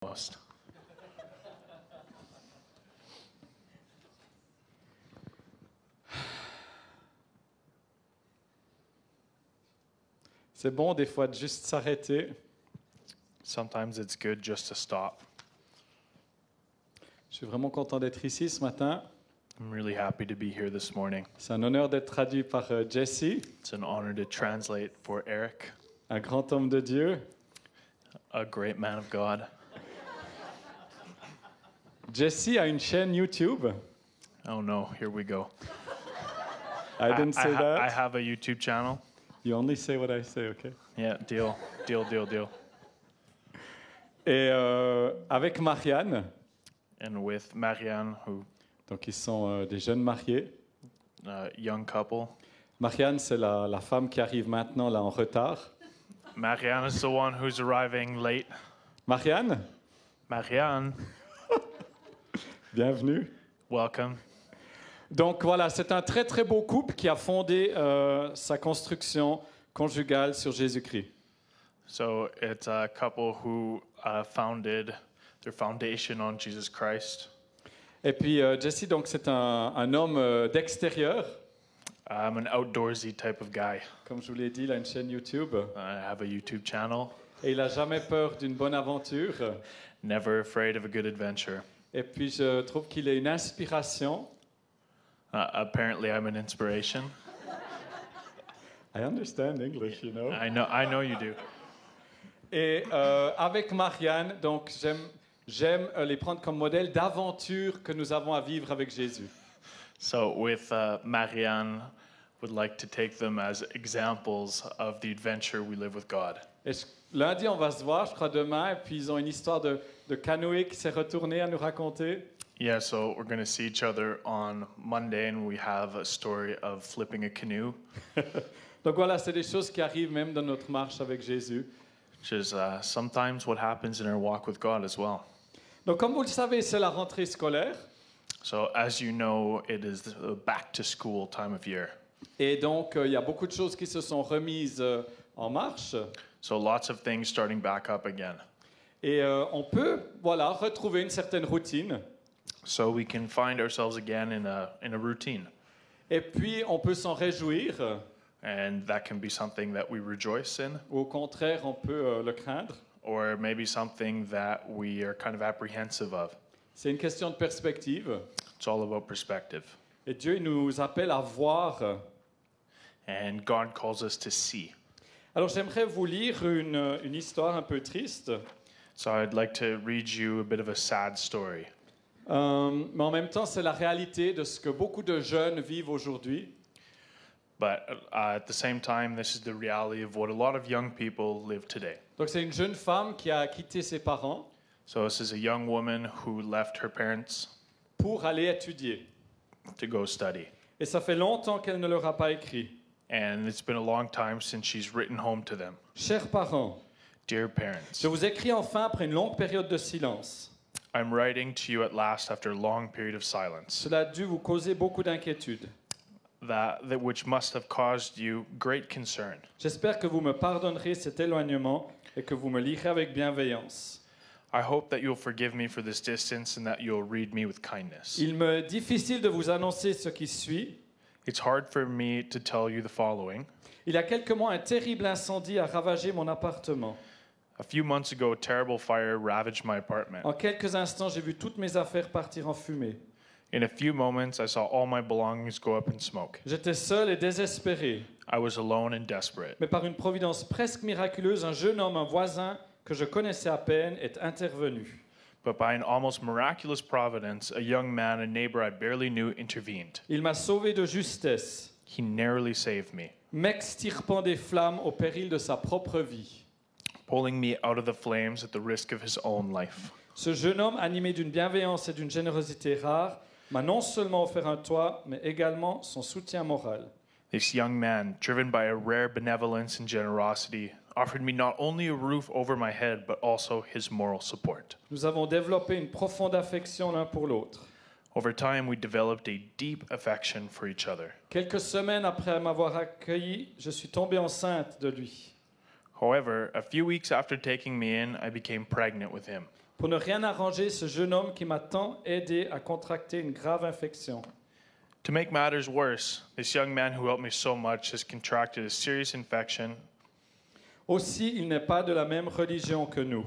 Most. C'est bon des fois de juste s'arrêter. Sometimes it's good just to stop. Je suis vraiment content d'être ici ce matin. I'm really happy to be here this morning. C'est un honneur d'être traduit par Jesse, It's an honor to translate for Eric, un grand homme de Dieu. a great man of God. Jesse a une chaîne YouTube. Oh no, here we go. I didn't say that. I have a YouTube channel. You only say what I say, okay? Yeah, deal. Et avec Marianne, And with Marianne, who, donc ils sont des jeunes mariés. young couple. Marianne, c'est la femme qui arrive maintenant là en retard. Marianne is the one who's arriving late. Marianne, Marianne, bienvenue. welcome. Donc voilà, c'est un très très beau couple qui a fondé sa construction conjugale sur Jésus-Christ. So it's a couple who founded their foundation on Jesus Christ. Et puis Jesse, donc c'est un homme d'extérieur. I'm an outdoorsy type of guy. Comme je vous l'ai dit, il a une chaîne YouTube. I have a YouTube channel. Et il n'a jamais peur d'une bonne aventure. Never afraid of a good adventure. Et puis je trouve qu'il est une inspiration. Apparently, I'm an inspiration. I understand English, you know. I know you do. Et avec Marianne, donc j'aime les prendre comme modèle d'aventure que nous avons à vivre avec Jésus. So with Marianne, would like to take them as examples of the adventure we live with God. Et lundi, on va se voir, je crois, demain. Et puis ils ont une histoire de canoë qui s'est retournée à nous raconter. Yeah, so we're going to see each other on Monday, and we have a story of flipping a canoe, Donc voilà, c'est des choses qui arrivent même dans notre marche avec Jésus. which is sometimes what happens in our walk with God as well. Donc comme vous le savez, c'est la rentrée scolaire. So as you know, it is the back to school time of year. Et donc il y a beaucoup de choses qui se sont remises en marche. So lots of things starting back up again. Et on peut voilà, retrouver une certaine routine. So we can find ourselves again in a routine. Et puis on peut s'en réjouir. And that can be something that we rejoice in, Ou au contraire, on peut le craindre. or maybe something that we are kind of apprehensive of. C'est une question de perspective. It's all about perspective. Et Dieu il nous appelle à voir. And God calls us to see. Alors j'aimerais vous lire une histoire un peu triste. So I'd like to read you a bit of a sad story. Mais en même temps, c'est la réalité de ce que beaucoup de jeunes vivent aujourd'hui. But at the same time, this is the reality of what a lot of young people live today. Donc c'est une jeune femme qui a quitté ses parents So this is a young woman who left her parents pour aller étudier. to go study. Et ça fait longtemps qu'elle ne leur a pas écrit. And it's been a long time since she's written home to them. Chers parents, Dear parents, je vous écris enfin après une longue période de silence. I'm writing to you at last after a long period of silence. Cela a dû vous causer beaucoup d'inquiétude. That which must have caused you great concern. J'espère que vous me pardonnerez cet éloignement et que vous me lirez avec bienveillance. I hope that you'll forgive me for this distance and that you'll read me with kindness. Il me est difficile de vous annoncer ce qui suit. It's hard for me to tell you the following. Il y a quelques mois, un terrible incendie a ravagé mon appartement. A few months ago, a terrible fire ravaged my apartment. En quelques instants, j'ai vu toutes mes affaires partir en fumée. In a few moments, I saw all my belongings go up in smoke. J'étais seul et désespéré. I was alone and desperate. Mais par une providence presque miraculeuse, un jeune homme, un voisin que je connaissais à peine, est intervenu. But by an almost miraculous providence, a young man, a neighbor I barely knew, intervened. Il m'a sauvé de justesse, He narrowly saved me, m'extirpant des flammes au péril de sa propre vie. pulling me out of the flames at the risk of his own life. Ce jeune homme, animé d'une bienveillance et d'une générosité rares, m'a non seulement offert un toit, mais également son soutien moral. This young man, driven by a rare benevolence and generosity, offered me not only a roof over my head, but also his moral support. Nous avons développé une profonde affection l'un pour l'autre. Over time, we developed a deep affection for each other. Quelques semaines après m'avoir accueilli, je suis tombée enceinte de lui. However, a few weeks after taking me in, I became pregnant with him. Pour ne rien arranger, ce jeune homme qui m'a tant aidé à contracter une grave infection. To make matters worse, this young man who helped me so much has contracted a serious infection. Aussi, il n'est pas de la même religion que nous.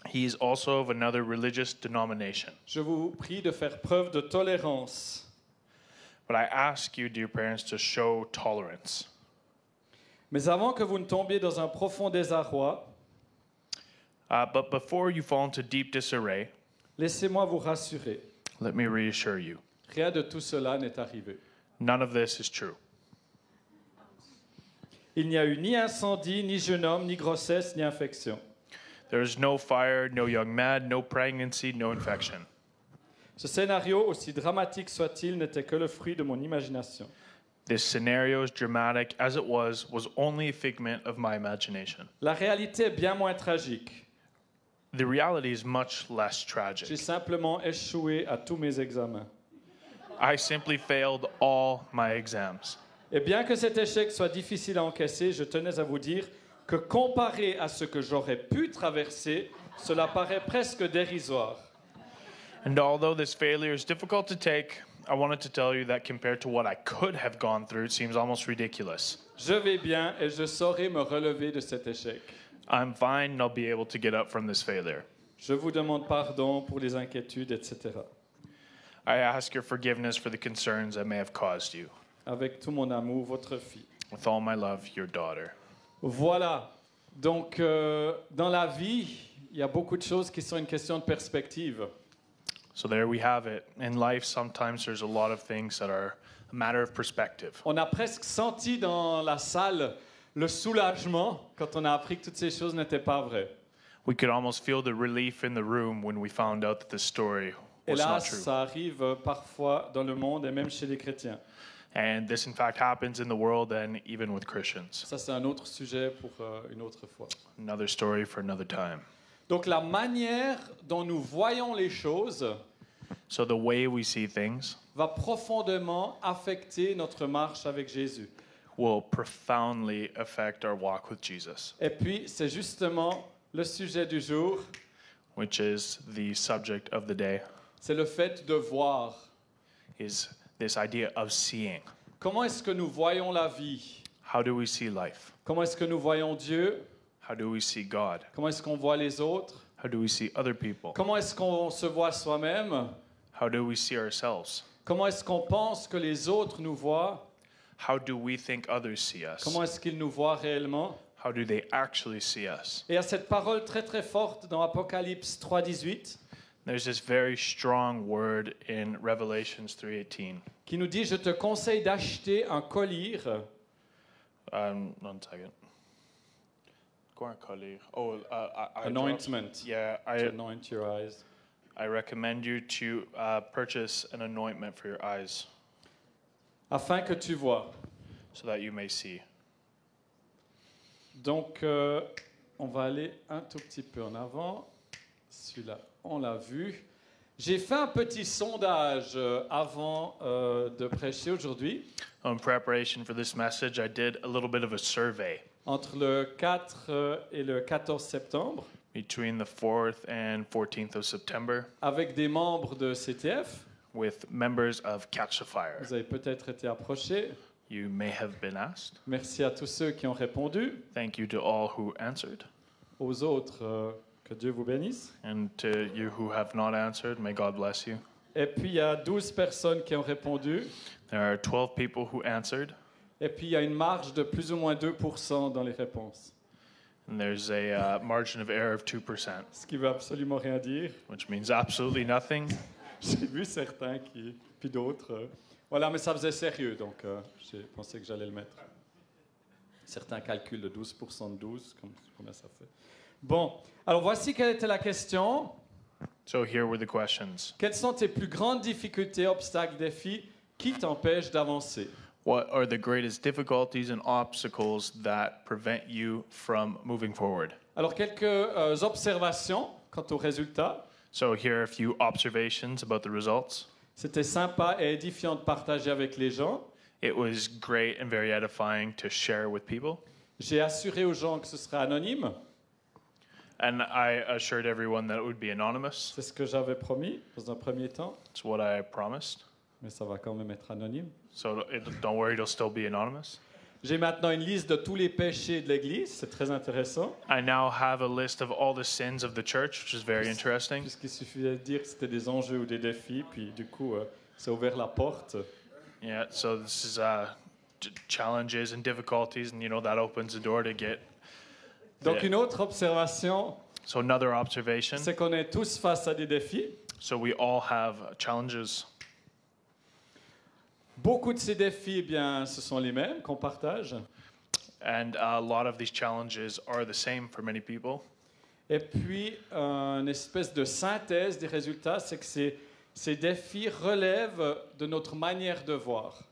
He is also of another religious denomination. Je vous prie de faire preuve de tolérance. But I ask you, dear parents, to show tolerance. Mais avant que vous ne tombiez dans un profond désarroi, But before you fall into deep disarray, laissez-moi vous rassurer. let me reassure you, Rien de tout cela n'est arrivé. none of this is true. Il n'y a eu ni incendie, ni jeune homme, ni grossesse, ni infection. There is no fire, no young man, no pregnancy, no infection. Ce scénario, aussi dramatique soit-il, n'était que le fruit de mon imagination. This scenario, as dramatic as it was only a figment of my imagination. La réalité est bien moins tragique. The reality is much less tragic. J'ai simplement échoué à tous mes examens. I simply failed all my exams. Et bien que cet échec soit difficile à encaisser, je tenais à vous dire que comparé à ce que j'aurais pu traverser, cela paraît presque dérisoire. And although this failure is difficult to take, I wanted to tell you that compared to what I could have gone through, it seems almost ridiculous. Je vais bien et je saurai me relever de cet échec. I'm fine and I'll be able to get up from this failure. Je vous demande pardon pour les inquiétudes, etc. I ask your forgiveness for the concerns I may have caused you. Avec tout mon amour, votre fille. With all my love, your daughter. Voilà. Donc, dans la vie, il y a beaucoup de choses qui sont une question de perspective. So there we have it. In life, sometimes there's a lot of things that are a matter of perspective. On a presque senti dans la salle le soulagement quand on a appris que toutes ces choses n'étaient pas vraies. We could almost feel the relief in the room when we found out that the story was not Hélas, true. ça arrive parfois dans le monde et même chez les chrétiens. And this, in fact, happens in the world and even with Christians. Ça, c'est un autre sujet pour une autre fois. Another story for another time. Donc, la manière dont nous voyons les choses So the way we see things va profondément affecter notre marche avec Jésus. will profoundly affect our walk with Jesus, Et puis, c'est justement le sujet du jour, which is the subject of the day, c'est le fait de voir. is this idea of seeing. Comment est-ce que nous voyons la vie? How do we see life? Comment est-ce que nous voyons Dieu? How do we see God? Comment est-ce qu'on voit les autres? How do we see other people? Comment est-ce qu'on se voit soi-même? How do we see ourselves? Comment est-ce qu'on pense que les autres nous voient? How do we think others see us? Comment est-ce qu'ils nous voient réellement? How do they actually see us? Et il y a cette parole très très forte dans Apocalypse 3:18 There's this very strong word in Revelations 3:18. qui nous dit « Je te conseille d'acheter un collier One second. Go on, colleague. Oh, anointment Yeah, to anoint your eyes. I recommend you to purchase an anointment for your eyes afin que tu vois. so that you may see. » Donc, on va aller un tout petit peu en avant. Celui-là, on l'a vu. J'ai fait un petit sondage avant de prêcher aujourd'hui. In preparation for this message, I did a little bit of a survey Entre le 4 et le 14 septembre, between the 4th and 14th of September avec des membres de CTF. with members of Catch the Fire. Vous avez peut-être été approchés. You may have been asked. Merci à tous ceux qui ont répondu. Thank you to all who answered. Aux autres, que Dieu vous bénisse. And to you who have not answered, may God bless you. Et puis, il y a 12 personnes qui ont répondu. There are 12 people who answered, Et puis, il y a une marge de plus ou moins 2% dans les réponses. and there's a margin of error of 2%, Ce qui veut absolument rien dire. which means absolutely nothing. J'ai vu certains puis d'autres. Voilà, mais ça faisait sérieux, donc j'ai pensé que j'allais le mettre. Certains calculent de 12% de 12, combien ça fait. Bon, alors voici quelle était la question. So here were the questions. Quelles sont tes plus grandes difficultés, obstacles, défis qui t'empêchent d'avancer? What are the greatest difficulties and obstacles that prevent you from moving forward? Alors, quelques observations quant aux résultats. So here are a few observations about the results. C'était sympa et édifiant de partager avec les gens. It was great and very edifying to share with people. J'ai assuré aux gens que ce serait anonyme. And I assured everyone that it would be anonymous. C'est ce que j'avais promis dans un premier temps, It's what I promised. mais ça va quand même être anonyme. So don't worry, it'll still be anonymous. J'ai maintenant une liste de tous les péchés de l'Église, c'est très intéressant, I now have a list of all the sins of the church, which is very interesting. puisqu'il suffisait de dire que c'était des enjeux ou des défis, puis du coup, ça a ouvert la porte. Yeah, so this is challenges and difficulties, and that opens the door to get. Donc une autre observation, So another observation. c'est qu'on est tous face à des défis. So we all have challenges. Beaucoup de ces défis, eh bien, ce sont les mêmes qu'on partage. And a lot of these challenges are the same for many people. Et puis, une espèce de synthèse des résultats, c'est que ces défis relèvent de notre manière de voir.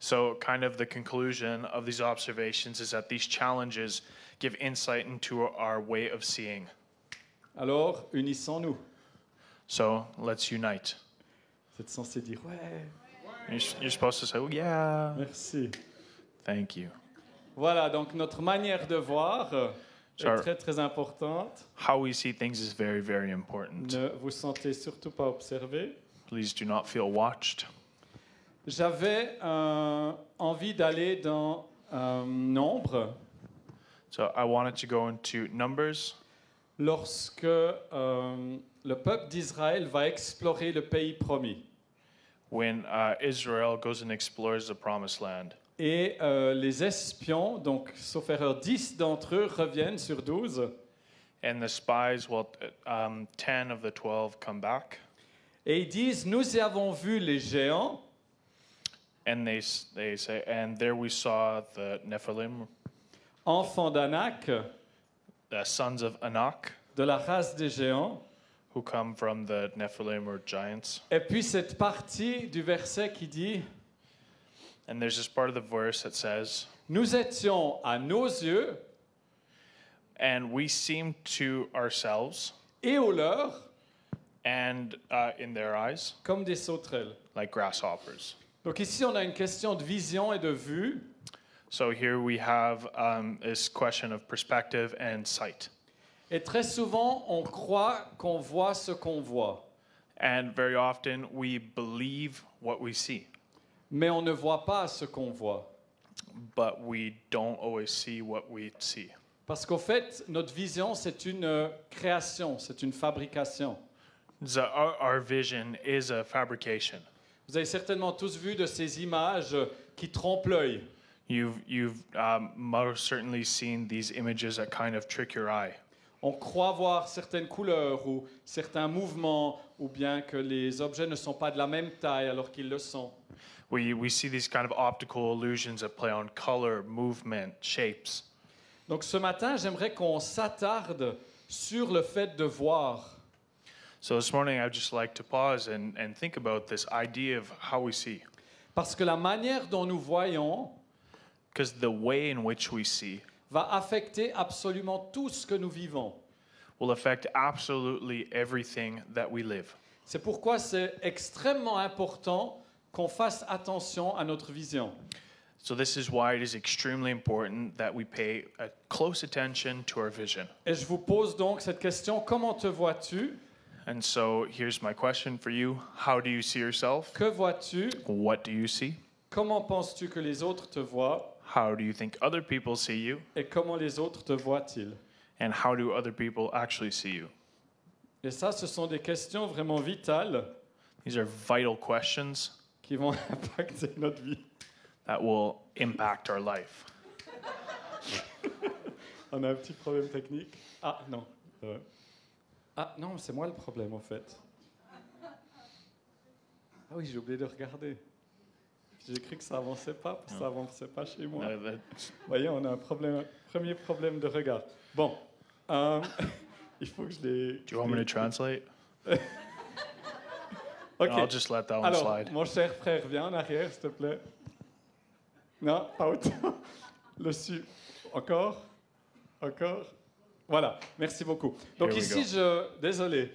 So kind of the conclusion of these observations is that these challenges give insight into our way of seeing. Alors, unissons-nous. So let's unite. Vous êtes censé dire « Ouais, You're supposed to say, oh, yeah, merci ». thank you. Voilà, donc notre manière de voir est Sure. très, très importante. How we see things is very, very important. Ne vous sentez surtout pas observé. Please do not feel watched. J'avais envie d'aller dans Nombre So I wanted to go into Numbers lorsque le peuple d'Israël va explorer le pays promis. when Israel goes and explores the promised land. Et les espions, donc sauf erreur, 10 d'entre eux reviennent sur 12 And the spies, 10 of the 12 come back, et ils disent « Nous y avons vu les géants and they say, and there we saw the Nephilim, enfants d'Anak, the sons of Anak, de la race des géants. » who come from the Nephilim or giants. Et puis cette partie du verset qui dit And there's this part of the verse that says, « Nous étions à nos yeux and we seemed to ourselves et aux leurs and in their eyes comme des sauterelles. » like grasshoppers. Donc ici, on a une question de vision et de vue. So here we have this question of perspective and sight. Et très souvent, on croit qu'on voit ce qu'on voit, And very often we believe what we see, mais on ne voit pas ce qu'on voit. but we don't always see what we see. Parce qu'au fait, notre vision, c'est une création, c'est une fabrication. So our vision is a fabrication. Vous avez certainement tous vu de ces images qui trompent l'œil. You've most certainly seen these images that kind of trick your eye. On croit voir certaines couleurs ou certains mouvements, ou bien que les objets ne sont pas de la même taille alors qu'ils le sont. We see these kind of optical illusions that play on color, movement, shapes. Donc ce matin, j'aimerais qu'on s'attarde sur le fait de voir. So this morning I'd just like to pause and think about this idea of how we see. Parce que la manière dont nous voyons Because the way in which we see va affecter absolument tout ce que nous vivons. will affect absolutely everything that we live. C'est pourquoi c'est extrêmement important qu'on fasse attention à notre vision. So this is why it is extremely important that we pay close attention to our vision. Et je vous pose donc cette question, comment te vois-tu? And so here's my question for you. How do you see yourself? Que vois-tu? What do you see? Comment penses-tu que les autres te voient? How do you think other people see you? Et comment les autres te voient-ils? And how do other people actually see you? Et ça, ce sont des questions vraiment vitales These are vital questions qui vont impacter notre vie. that will impact our life. On a un petit problème technique. Ah non. Ah non, c'est moi le problème en fait. Ah oui, j'ai oublié de regarder. J'ai cru que ça avançait pas, parce que ça avançait pas chez moi. Vous voyez, on a un premier problème de regard. Bon, il faut que je les... Do you want me to translate? Ok. I'll just let that one Alors, slide. mon cher frère, viens en arrière, s'il te plaît. Non, pas autant. Le su. Encore. Voilà, merci beaucoup. Donc Here we ici, désolé.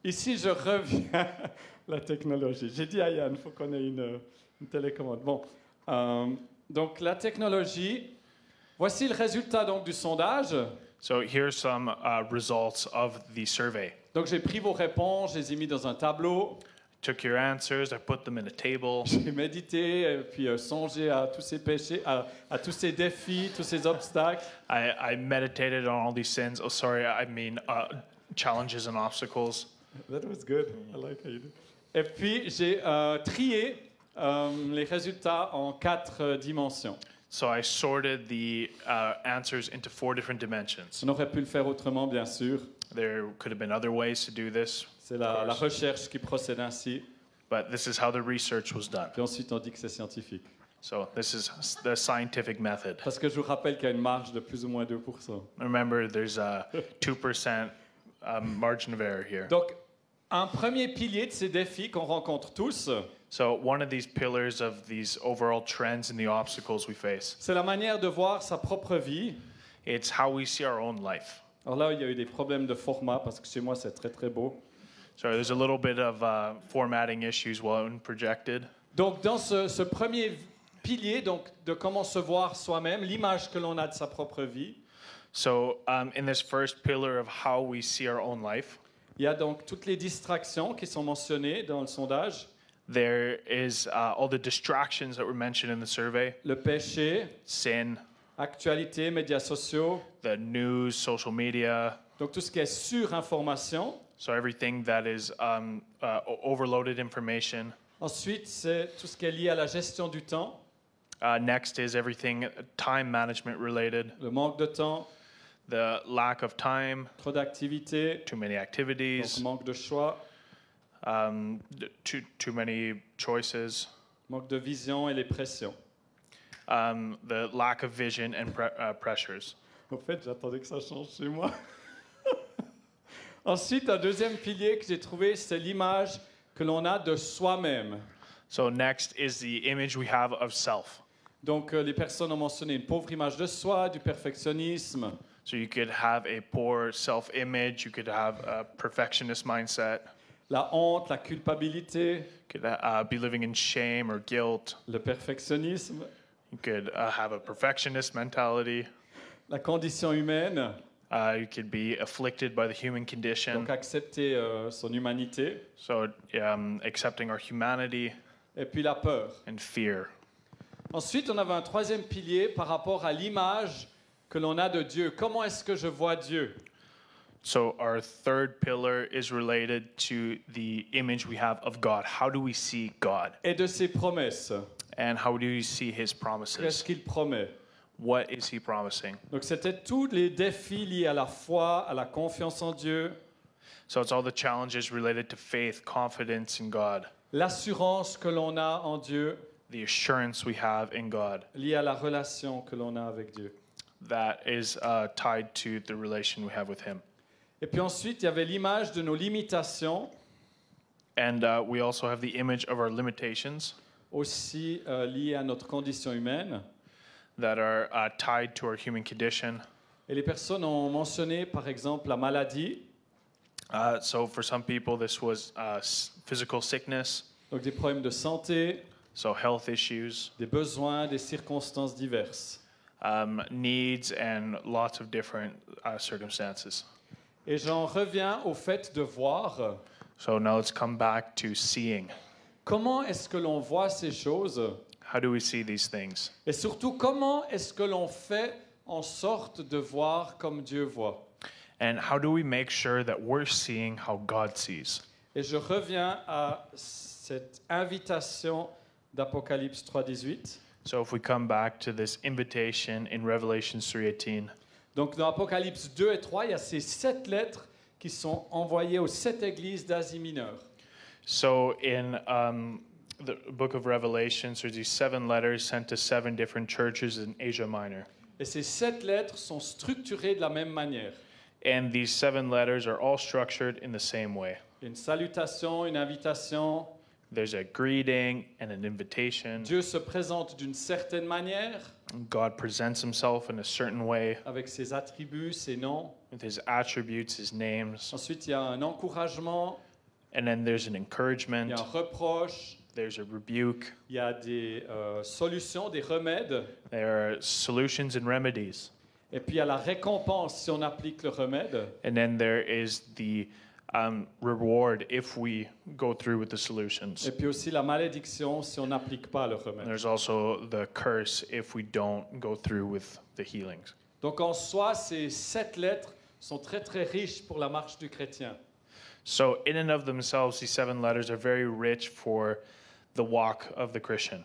Ici, je reviens à la technologie. J'ai dit à Yann, il faut qu'on ait une télécommande. Bon, donc la technologie. Voici le résultat donc du sondage. So here's some results of the survey. Donc j'ai pris vos réponses, je les ai mis dans un tableau, Took your answers, I put them in a table. j'ai médité, et puis songé à tous ces péchés, à tous ces défis, tous ces obstacles. I meditated on all these sins. Oh, sorry, I mean challenges and obstacles. That was good. I like how you did. Et puis j'ai trié les résultats en 4 dimensions. So I sorted the answers into 4 different dimensions. On aurait pu le faire autrement, bien sûr. There could have been other ways to do this, C'est la recherche qui procède ainsi. but this is how the research was done. Puis ensuite, on dit que c'est scientifique. So this is the scientific method. Parce que je vous rappelle qu'il y a une marge de plus ou moins 2%. Remember, there's a 2% margin of error here. Donc, un premier pilier de ces défis qu'on rencontre tous, So one of these pillars of these overall trends and the obstacles we face, c'est la manière de voir sa propre vie. it's how we see our own life. Alors là, il y a eu des problèmes de format parce que chez moi, c'est très très beau. So there's a little bit of formatting issues when projected. Donc, dans ce premier pilier donc, de comment se voir soi-même, l'image que l'on a de sa propre vie, So in this first pillar of how we see our own life, il y a donc toutes les distractions qui sont mentionnées dans le sondage, there is all the distractions that were mentioned in the survey: le péché, sin, actualité, médias sociaux, the news, social media. donc tout ce qui est surinformation. So everything that is overloaded information. Ensuite, c'est tout ce qui est lié à la gestion du temps, Next is everything time management related, le manque de temps, the lack of time, trop d'activités, too many donc activities, manque de choix, too many choices, manque de vision et les pressions. the lack of vision and pressures. En fait, j'attendais que ça change chez moi. Ensuite, un deuxième pilier que j'ai trouvé, c'est l'image que l'on a de soi-même. So next is the image we have of self. Donc, les personnes ont mentionné une pauvre image de soi, du perfectionnisme, So you could have a poor self-image, you could have a perfectionist mindset, la honte, la culpabilité, you could be living in shame or guilt, le perfectionnisme, you could have a perfectionist mentality, la condition humaine, you could be afflicted by the human condition. donc accepter son humanité, So accepting our humanity et puis la peur. and fear. Ensuite, on avait un troisième pilier par rapport à l'image que l'on a de Dieu. Comment est-ce que je vois Dieu? So our third pillar is related to the image we have of God. How do we see God? Et de ses promesses. And how do we see his Qu'est-ce promises? qu'il promet? What is he promising? Donc, c'était tous les défis liés à la foi, à la confiance en Dieu, So it's all the challenges related to faith, confidence in God, l'assurance que l'on a en Dieu, the assurance we have in God liée à la relation que l'on a avec Dieu. that is tied to the relation we have with him. Et puis ensuite, il y avait l'image de nos limitations, And we also have the image of our limitations aussi liées à notre condition humaine. that are tied to our human condition. Et les personnes ont mentionné, par exemple, la maladie, So for some people, this was physical sickness, donc des problèmes de santé, so health issues, des besoins, des circonstances diverses. needs, and lots of different circumstances. Et j'en reviens au fait de voir So now let's come back to seeing. comment est-ce que l'on voit ces choses How do we see these things? et surtout comment est-ce que l'on fait en sorte de voir comme Dieu voit. And how do we make sure that we're seeing how God sees? Et je reviens à cette invitation d'Apocalypse 3.18. So if we come back to this invitation in Revelation 3:18, Donc dans Apocalypse 2 et 3, il y a ces 7 lettres qui sont envoyées aux 7 églises d'Asie mineure. so in the book of Revelation, there's these 7 letters sent to 7 different churches in Asia Minor. Et ces 7 lettres sont structurées de la même manière. And these 7 letters are all structured in the same way. Une salutation, une invitation. There's a greeting and an invitation. Dieu se présente d'une certaine manière, God presents himself in a certain way avec ses attributs, ses noms. with his attributes, his names. Ensuite, il y a un encouragement, And then there's an il y encouragement, a un reproche, there's a rebuke, il y a des solutions, des remèdes. there are solutions and remedies. Et puis il y a la récompense si on applique le remède. And then there is the reward if we go through with the solutions. Et puis aussi la malédiction si on n'applique pas le And remède. there's also the curse if we don't go through with the healings. Donc en soi, ces 7 lettres sont très très riches pour la marche du chrétien. So in and of themselves, these 7 letters are very rich for the walk of the Christian.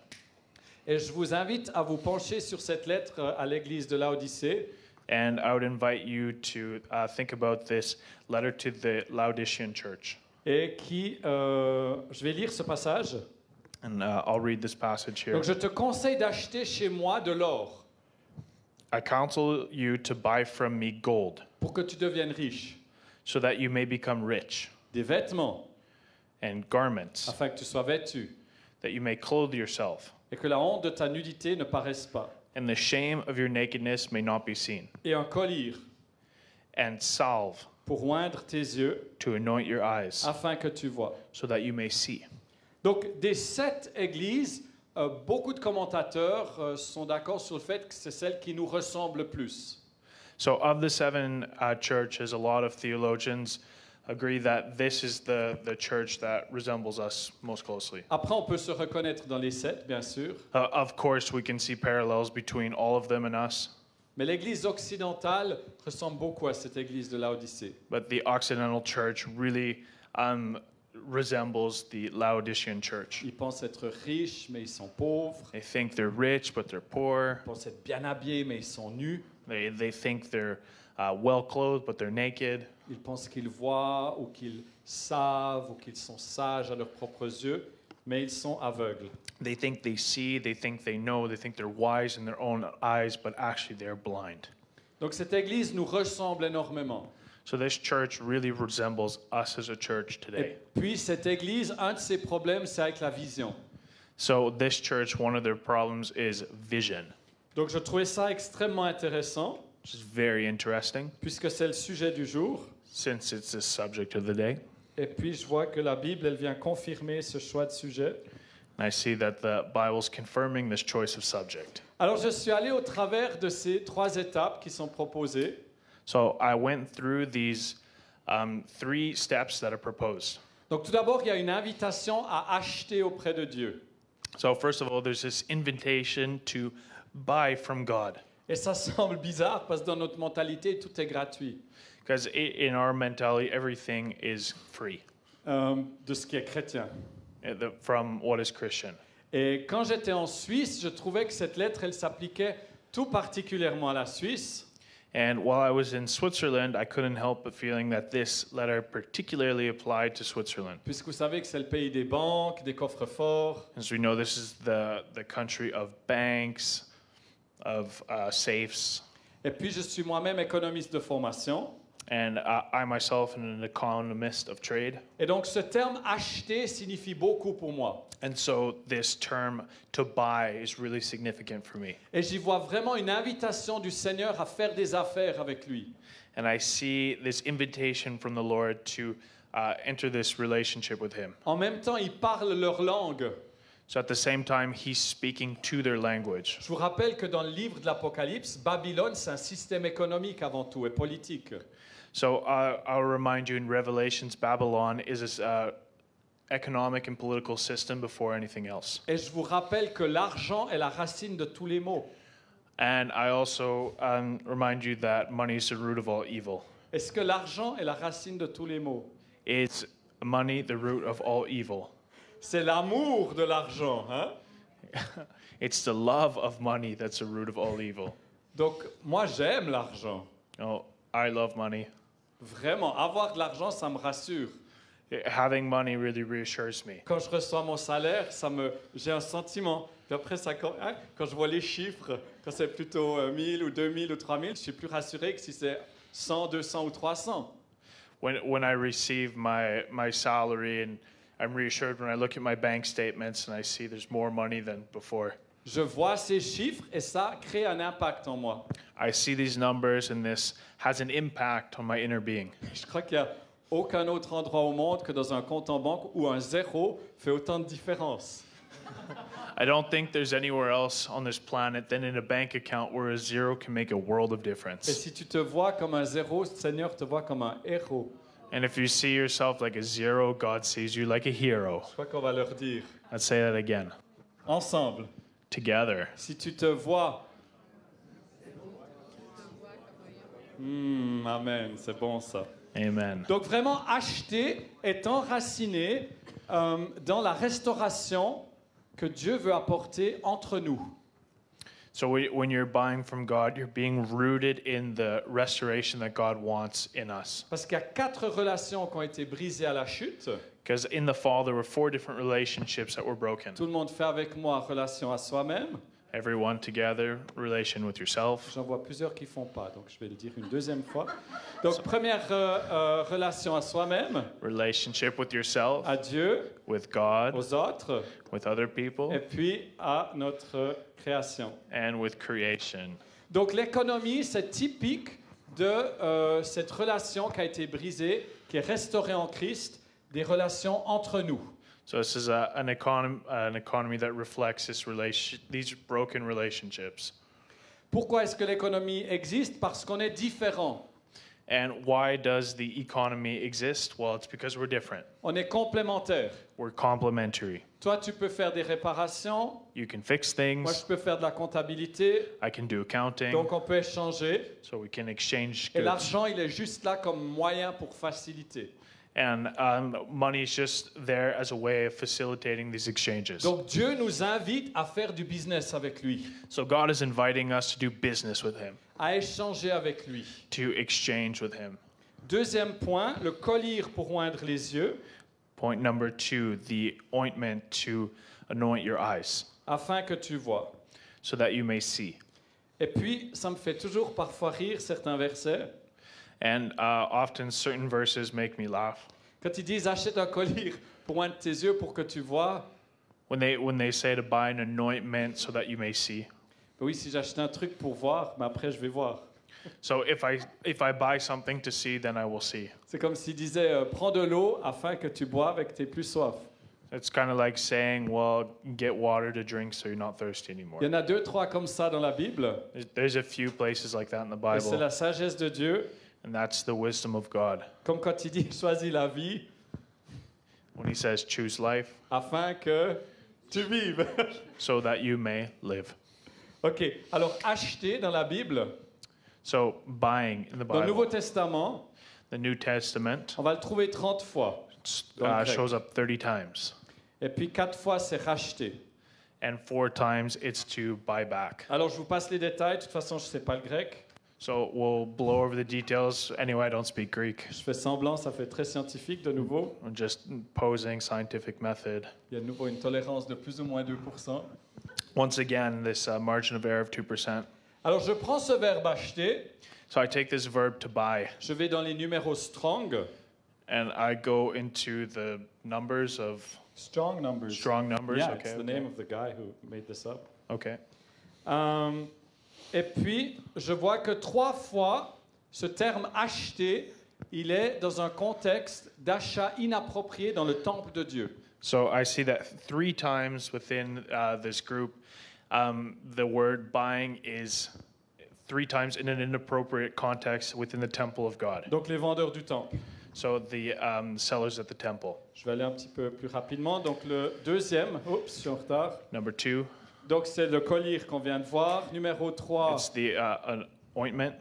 Et je vous invite à vous pencher sur cette lettre à l'église de Laodicée. And I would invite you to think about this letter to the Laodicean church. Et je vais lire ce passage. And I'll read this passage here. Donc je te conseille d'acheter chez moi de l'or I counsel you to buy from me gold, pour que tu deviennes riche, so that you may become rich, des vêtements and garments, afin que tu sois vêtu that you may clothe yourself, et que la honte de ta nudité ne paraisse pas, and the shame of your nakedness may not be seen, et un collier and salve pour oindre tes yeux to anoint your eyes, afin que tu vois. so that you may see. Donc des 7 églises, beaucoup de commentateurs sont d'accord sur le fait que c'est celle qui nous ressemble le plus. So of the 7 churches, a lot of theologians agree that this is the church that resembles us most closely. Après, on peut se reconnaître dans les 7, bien sûr, Of course, we can see parallels between all of them and us, mais l'église occidentale ressemble beaucoup à cette église de Laodicée. but the Occidental church really resembles the Laodicean church. Ils pensent être riches, mais ils sont pauvres. They think they're rich, but they're poor. Ils pensent être bien habillés, mais ils sont nus. They think they're well clothed, but they're naked. Ils pensent qu'ils voient ou qu'ils savent ou qu'ils sont sages à leurs propres yeux, mais ils sont aveugles. They think they see, they think they know, they think they're wise in their own eyes, but actually they're blind. Donc cette église nous ressemble énormément. So this church really resembles us as a church Et today. puis cette église, un de ses problèmes, c'est avec la vision. So this church, one of their problems is vision, Donc je trouvais ça extrêmement intéressant, which is very interesting puisque c'est le sujet du jour. since it's the subject of the day. Et puis je vois que la Bible, elle vient confirmer ce choix de sujet. And I see that the Bible's confirming this choice of subject. Alors je suis allé au travers de ces 3 étapes qui sont proposées. So I went through these 3 steps that are proposed. Donc tout d'abord, il y a une invitation à acheter auprès de Dieu. So first of all, there's this invitation to buy from God. Et ça semble bizarre parce que dans notre mentalité, tout est gratuit Because in our mentality, everything is free de ce qui est chrétien. From what is Christian. Et quand j'étais en Suisse, je trouvais que cette lettre, elle s'appliquait tout particulièrement à la Suisse. And while I was in Switzerland, I couldn't help but feeling that this letter particularly applied to Switzerland. Puisque vous savez que c'est le pays des banques, des coffres forts. As we know, this is the country of banks, of safes. Et puis je suis moi-même économiste de formation. And I myself am an economist of trade. Et donc ce terme acheter signifie beaucoup pour moi. And so this term to buy is really significant for me. Et j'y vois vraiment une invitation du Seigneur à faire des affaires avec lui. And I see this invitation from the Lord to enter this relationship with Him. En même temps, ils parlent leur langue. So at the same time, He's speaking to their language. Je vous rappelle que dans le livre de l'Apocalypse, Babylone, c'est un système économique avant tout et politique. So I'll remind you in Revelations, Babylon is this economic and political system before anything else. Et je vous rappelle que l'argent est la racine de tous les maux. And I also remind you that money is the root of all evil. Est-ce que l'argent est la racine de tous les maux? It's money, the root of all evil. C'est l'amour de l'argent, hein? It's the love of money that's the root of all evil. Donc, moi, j'aime l'argent. Oh, I love money. Vraiment, avoir de l'argent, ça me rassure. Having money really reassures me. Quand je reçois mon salaire, j'ai un sentiment. Puis après, quand je vois les chiffres, quand c'est plutôt 1000 ou 2000 ou 3000, je suis plus rassuré que si c'est 100, 200 ou 300. When I receive my salary, and I'm reassured when I look at my bank statements and I see there's more money than before. Je vois ces chiffres et ça crée un impact en moi. I see these numbers and this has an impact on my inner being. Je crois qu'il n'y a aucun autre endroit au monde que dans un compte en banque où un zéro fait autant de différence. I don't think there's anywhere else on this planet than in a bank account where a zero can make a world of Et difference. si tu te vois comme un zéro, le Seigneur te voit comme un héros. And if you see yourself like a zero, God sees you like a hero. Je crois qu'on va leur dire Let's say that again. ensemble. Together. Si tu te vois... Amen, c'est bon ça. Amen. Donc vraiment, acheter est enraciné dans la restauration que Dieu veut apporter entre nous. So when you're buying from God, you're being rooted in the restoration that God wants in us. Parce qu'il y a 4 relations qui ont été brisées à la chute. Because in the fall, there were 4 different relationships that were broken. Tout le monde fait avec moi relation à soi-même. Everyone together, relation with yourself. J'en vois plusieurs qui ne font pas, donc je vais le dire une deuxième fois. Donc première relation à soi-même, Relationship with yourself, à Dieu, with God, aux autres, with other people, et puis à notre création. and with creation. Donc l'économie, c'est typique de cette relation qui a été brisée, qui est restaurée en Christ, des relations entre nous. So this is an economy that reflects these broken relationships. Pourquoi est-ce que l'économie existe? Parce qu'on est différent. And why does the economy exist? Well, it's because we're different. On est complémentaires. We're complementary. Toi, tu peux faire des réparations. You can fix Moi, things. je peux faire de la comptabilité. I can do accounting. Donc, on peut échanger. So we can exchange Et goods. l'argent, il est juste là comme moyen pour faciliter. And money is just there as a way of facilitating these exchanges. Donc, Dieu nous invite à faire du business avec lui, So God is inviting us to do business with Him, à échanger avec lui. to exchange with Him. Deuxième point, le collyre pour oindre les yeux, Point number 2, the ointment to anoint your eyes, afin que tu vois. so that you may see. Et puis, ça me fait toujours parfois rire certains versets. And often certain verses make me laugh. Quand ils disent achète un collyre pour oindre tes yeux pour que tu vois. When they say to buy an anointment so that you may see. Ben oui, si j'achète un truc pour voir, mais après je vais voir. So if I buy something to see, then I will see. C'est comme s'ils disaient prends de l'eau afin que tu boives et que tu n'aies plus soif. It's kind of like saying, well, get water to drink so you're not thirsty anymore. Il y en a 2, 3 comme ça dans la Bible. There's a few places like that in the Et c'est Bible, la sagesse de Dieu. and that's the wisdom of God. Comme quand il dit choisis la vie When He says, choose life afin que tu vives. so that you may live. Ok, alors acheter dans la Bible, So buying in the dans le Nouveau Bible, Testament, the New Testament on va le trouver 30 fois. Dans le grec. shows up 30 times. Et puis 4 fois, c'est racheter. And 4 times it's to buy back. Alors je vous passe les détails, de toute façon je ne sais pas le grec. So we'll blow over the details. Anyway, I don't speak Greek. Je fais semblant, ça fait très scientifique de nouveau. I'm just posing scientific method. Il y a de nouveau une tolérance de plus ou moins 2%. Once again, this margin of error of 2%. Alors je prends ce verbe acheter, So I take this verb to buy, je vais dans les numéros strong. and I go into the numbers of Strong numbers. strong numbers. Yeah, Okay. it's the name of the guy who made this up. Okay. Et puis, je vois que 3 fois, ce terme acheter, il est dans un contexte d'achat inapproprié dans le temple de Dieu. So I see that 3 times within this group, the word buying is 3 times in an inappropriate context within the temple of God. Donc les vendeurs du temple. So the sellers at the temple. Je vais aller un petit peu plus rapidement. Donc le deuxième, oups, je suis en retard. Number 2, Donc c'est le collyre qu'on vient de voir. Numéro 3, it's the an ointment.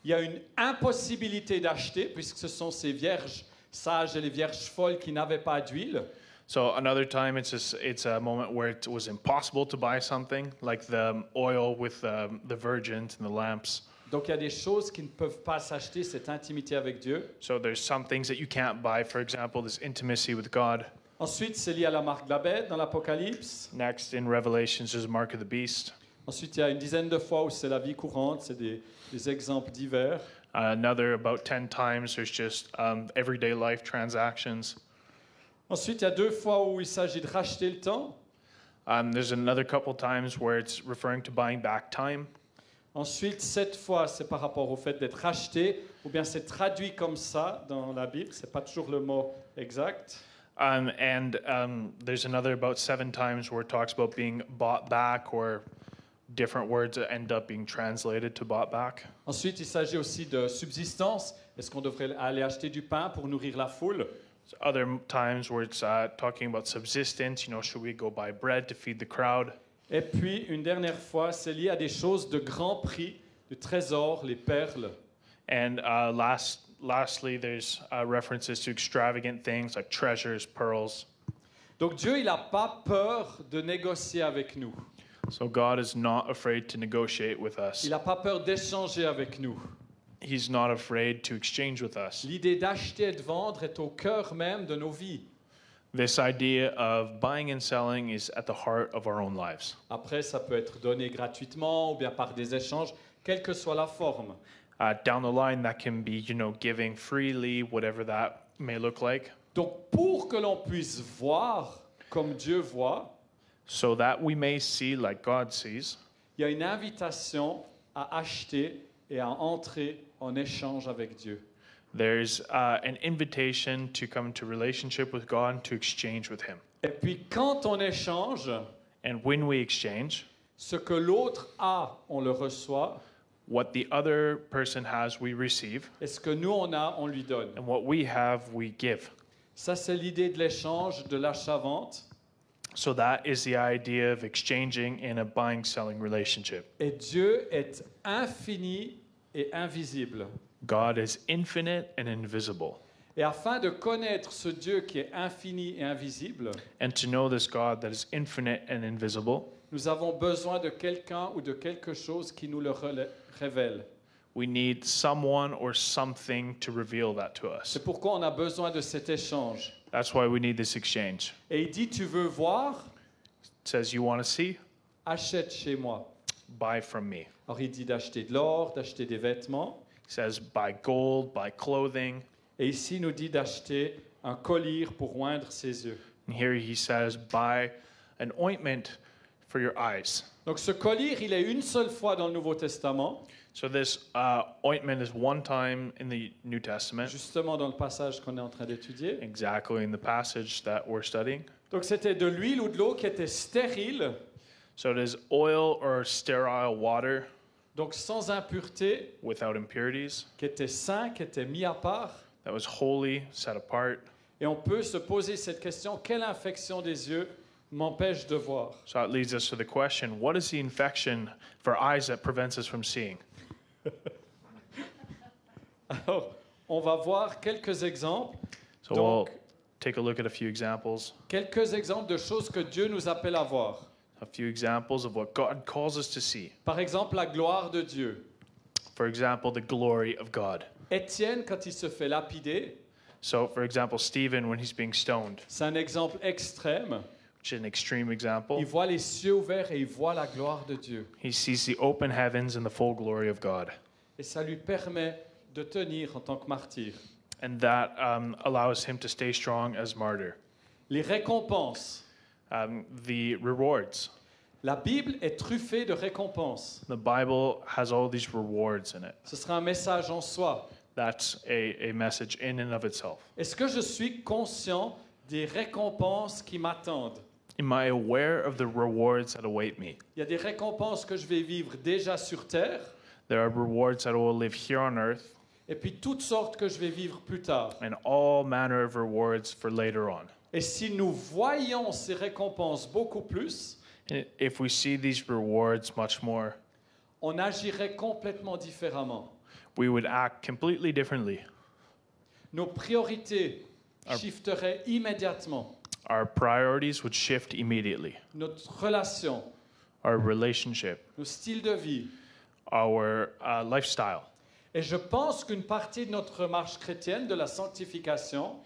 il y a une impossibilité d'acheter puisque ce sont ces vierges sages et les vierges folles qui n'avaient pas d'huile. So another time, it's a moment where it was impossible to buy something, like the oil with the virgins and the lamps. Donc il y a des choses qui ne peuvent pas s'acheter, cette intimité avec Dieu. So there's some things that you can't buy. For example, this intimacy with God. Ensuite, c'est lié à la marque de la bête dans l'Apocalypse. Next, in Revelations, there's a mark of the beast. Ensuite, il y a une dizaine de fois où c'est la vie courante, c'est des exemples divers. Another about 10 times, there's just everyday life transactions. Ensuite, il y a 2 fois où il s'agit de racheter le temps. There's another couple times where it's referring to buying back time. Ensuite, 7 fois, c'est par rapport au fait d'être racheté, ou bien c'est traduit comme ça dans la Bible, c'est pas toujours le mot exact. There's another about 7 times where it talks about being bought back, or different words that end up being translated to bought back. Ensuite, il s'agit aussi de subsistance. Est-ce qu'on devrait aller acheter du pain pour nourrir la foule? Other times where it's talking about subsistence, should we go buy bread to feed the crowd? Et puis, une dernière fois, c'est lié à des choses de grand prix, le trésor, les perles. And lastly, there's references to extravagant things like treasures, pearls. Donc Dieu, il n'a pas peur de négocier avec nous. So God is not afraid to negotiate with us. Il n'a pas peur d'échanger avec nous. He's not afraid to exchange with us. L'idée d'acheter et de vendre est au cœur même de nos vies. This idea of buying and selling is at the heart of our own lives. Après, ça peut être donné gratuitement ou bien par des échanges, quelle que soit la forme. Down the line, that can be, giving freely, whatever that may look like. Donc, pour que l'on puisse voir comme Dieu voit, So that we may see like God sees, il y a une invitation à acheter et à entrer en échange avec Dieu. there's an invitation to come into relationship with God, to exchange with Him. Et puis, quand on échange, And when we exchange, ce que l'autre a, on le reçoit, what the other person has, we receive, et ce que nous, on a, on lui donne. and what we have, we give. Ça, c'est l'idée de l'échange, de l'achat-vente. So that is the idea of exchanging in a buying-selling relationship. Et Dieu est infini et invisible. God is infinite and invisible. Et afin de connaître ce Dieu qui est infini et invisible, And to know this God that is infinite and invisible, nous avons besoin de quelqu'un ou de quelque chose qui nous le révèle. we need someone or something to reveal that to us. C'est pourquoi on a besoin de cet échange. That's why we need this exchange. Et il dit, tu veux voir? It says, you want to see? Achète chez moi. Buy from me. Alors il dit d'acheter de l'or, d'acheter des vêtements. It says, buy gold, buy clothing. Et ici, il nous dit d'acheter un collier pour oindre ses yeux. And here he says, buy an ointment for your eyes. Donc ce collier, il est une seule fois dans le Nouveau Testament, So this ointment is one time in the New Testament, justement dans le passage qu'on est en train d'étudier. exactly in the passage that we're studying. Donc c'était de l'huile ou de l'eau qui était stérile, So it is oil or sterile water donc sans impureté, without impurities, qui était saint, qui était mis à part. that was holy, set apart. Et on peut se poser cette question, quelle infection des yeux m'empêche de voir? So that leads us to the question, what is the infection for eyes that prevents us from seeing? Alors, on va voir quelques exemples. So Donc, we'll take a look at a few examples. quelques exemples de choses que Dieu nous appelle à voir. A few examples of what God calls us to see. Par exemple, la gloire de Dieu. For example, the glory of God. Étienne, quand il se fait lapider, So, for example, Stephen, when he's being stoned, c'est un exemple extrême. which is an extreme example, Il voit les cieux ouverts et il voit la gloire de Dieu. he sees the open heavens and the full glory of God. Et ça lui permet de tenir en tant que martyr. And that allows him to stay strong as martyr. Les récompenses. The rewards. La Bible est truffée de récompenses. The Bible has all these rewards in it. Ce sera un message en soi. That's a message in and of itself. Est-ce que je suis conscient des récompenses qui m'attendent? Am I aware of the rewards that await me? Il y a des récompenses que je vais vivre déjà sur terre, There are rewards that will live here on earth, et puis toutes sortes que je vais vivre plus tard. and all manner of rewards for later on. Et si nous voyons ces récompenses beaucoup plus, And if we see these rewards much more, on agirait complètement différemment. we would act completely differently. Nos priorités shifteraient immédiatement. Our priorities would shift immediately. Notre relation, Our relationship, nos styles de vie. our lifestyle. Et je pense qu'une partie de notre marche chrétienne, de la sanctification,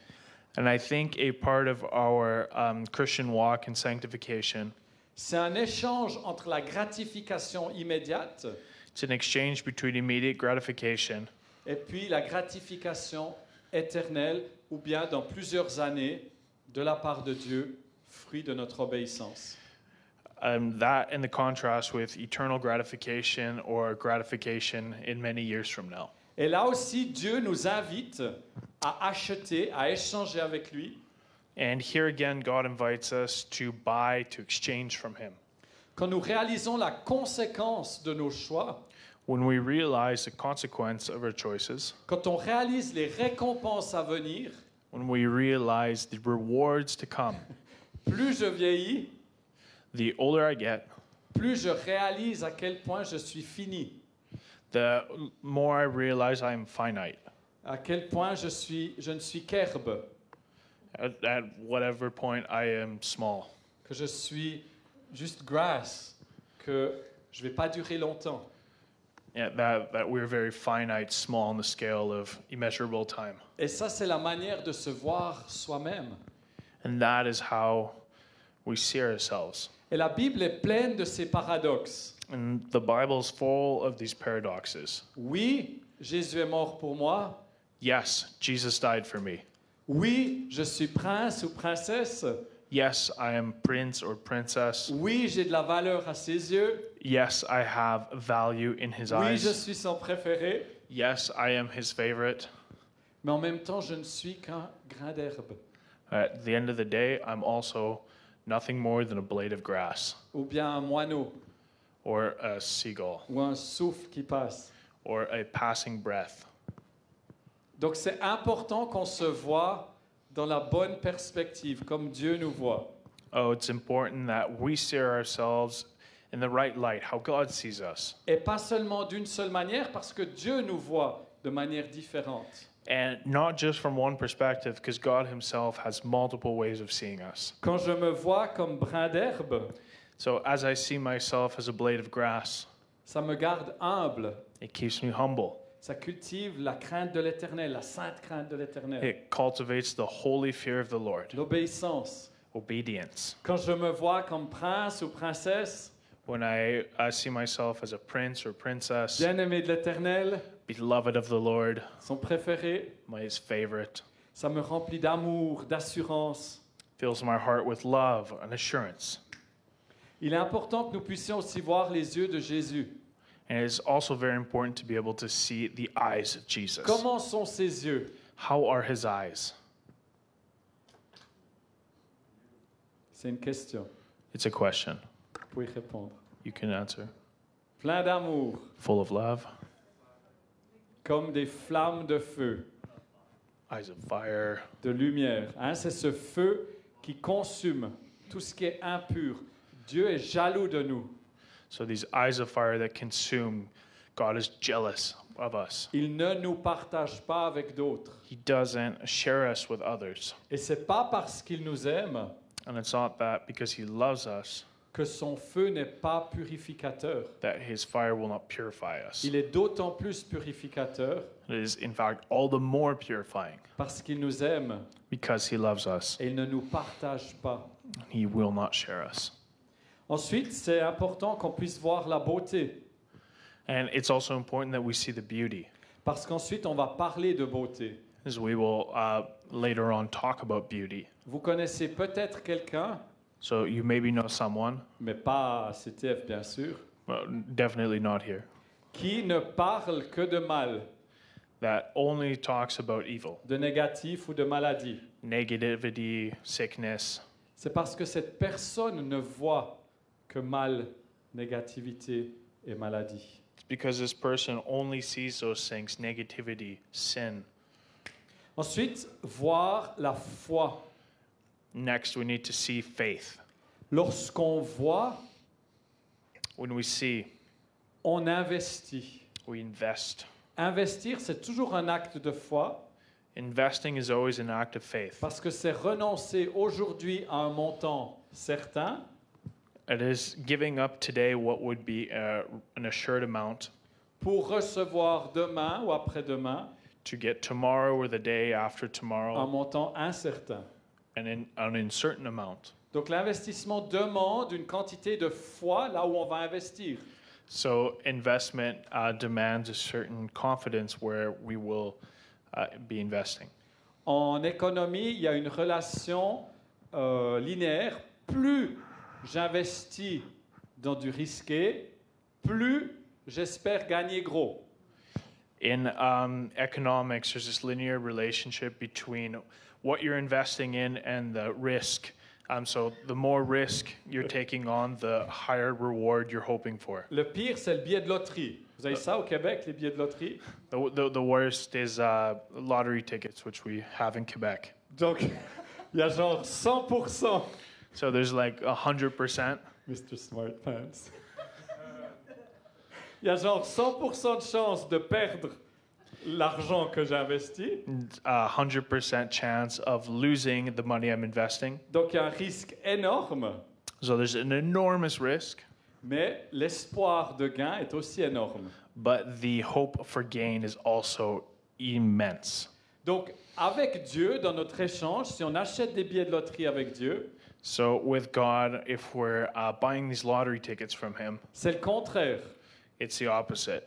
And I think a part of our Christian walk and sanctification, c'est un échange entre la gratification immédiate it's an exchange between immediate gratification et puis la gratification éternelle, ou bien dans plusieurs années, de la part de Dieu, fruit de notre obéissance. that and the contrast with eternal gratification or gratification in many years from now. Et là aussi, Dieu nous invite à acheter, à échanger avec lui, And here again, God invites us to buy, to exchange from Him. Quand nous réalisons la conséquence de nos choix, When we realize the consequence of our choices, quand on réalise les récompenses à venir, when we realize the rewards to come, plus je vieillis, the older I get, plus je réalise à quel point je suis fini, the more I realize I am finite. à quel point je ne suis qu'herbe, At whatever point I am small, que je suis juste grass, que je ne vais pas durer longtemps. yeah, that we're very finite, small on the scale of immeasurable time. Et ça, c'est la manière de se voir soi-même. And that is how we see ourselves. Et la Bible est pleine de ces paradoxes. And the Bible is full of these paradoxes. Oui, Jésus est mort pour moi. Yes, Jesus died for me. Oui, je suis prince ou princesse. Yes, I am prince or princess. Oui, j'ai de la valeur à ses yeux. Yes, I have value in his Oui, je eyes. suis son préféré. Yes, I am his favorite. Mais en même temps, je ne suis qu'un grain d'herbe. At the end of the day, I'm also nothing more than a blade of grass Ou bien un moineau. or a seagull Ou un souffle qui passe. or a passing breath. Donc c'est important qu'on se voit dans la bonne perspective, comme Dieu nous voit. Oh, it's important that we see ourselves in the right light, how God sees us. Et pas seulement d'une seule manière, parce que Dieu nous voit de manière différente. And not just from one perspective, because God himself has multiple ways of seeing us. Quand je me vois comme brin d'herbe, So as I see myself as a blade of grass, ça me garde humble. it keeps me humble. Ça cultive la crainte de l'Éternel, la sainte crainte de l'Éternel. It cultivates the holy fear of the Lord, L'obéissance. obedience. Quand je me vois comme prince ou princesse, When I see myself as a prince or princess, bien-aimé de l'Éternel, beloved of the Lord, son préféré, his favorite, ça me remplit d'amour, d'assurance. fills my heart with love and assurance. Il est important que nous puissions aussi voir les yeux de Jésus. And it is also very important to be able to see the eyes of Jesus. Comment sont ses yeux? How are his eyes? C'est une question. It's a question. Vous pouvez y répondre. You can answer. Plein d'amour, Full of love, comme des flammes de feu, eyes of fire, de lumière. Hein, c'est ce feu qui consume tout ce qui est impur. Dieu est jaloux de nous. so these eyes of fire that consume. God is jealous of us. Il ne nous partage pas avec d'autres. He doesn't share us with others. Et c'est pas parce qu'il nous aime And it's not that because he loves us que son feu n'est pas purificateur. that his fire will not purify us. Il est d'autant plus purificateur It is in fact all the more purifying parce qu'il nous aime because he loves us. et il ne nous partage pas. He will not share us. Ensuite, c'est important qu'on puisse voir la beauté And it's also important that we see the beauty, parce qu'ensuite on va parler de beauté. as we will later on talk about beauty. Vous connaissez peut-être quelqu'un, So you maybe know someone, mais pas à CTF bien sûr, well, definitely not here, qui ne parle que de mal, that only talks about evil, de négatif ou de maladie. negativity, sickness. C'est parce que cette personne ne voit que mal, négativité et maladie. It's because this person only sees those things, negativity, sin. Ensuite, voir la foi. Next, we need to see faith. Lorsqu'on voit, When we see, on investit. we invest. Investir, c'est toujours un acte de foi Investing is always an act of faith. parce que c'est renoncer aujourd'hui à un montant certain It is giving up today what would be an assured amount pour recevoir demain ou après-demain to get tomorrow or the day after un tomorrow montant incertain. an uncertain amount. Donc l'investissement demande une quantité de foi là où on va investir. So investment demands a certain confidence where we will be investing. En économie, il y a une relation linéaire. Plus j'investis dans du risqué, plus j'espère gagner gros. In economics, there's this linear relationship between what you're investing in and the risk. So the more risk you're taking on, the higher reward you're hoping for. Le pire, c'est le billet de loterie. Vous avez ça au Québec, les billets de loterie? The worst is lottery tickets, which we have in Quebec. Donc, il y a genre 100%. So there's like 100%. Mr. Smart Pants. Il y a genre 100% de chance de perdre l'argent que j'ai investi. 100% chance of losing the money I'm investing. Donc, il y a un risque énorme, So there's an enormous risk, mais l'espoir de gain est aussi énorme. but the hope for gain is also immense. Donc, avec Dieu, dans notre échange, si on achète des billets de loterie avec Dieu, So with God, if we're buying these lottery tickets from Him, c'est le contraire. it's the opposite.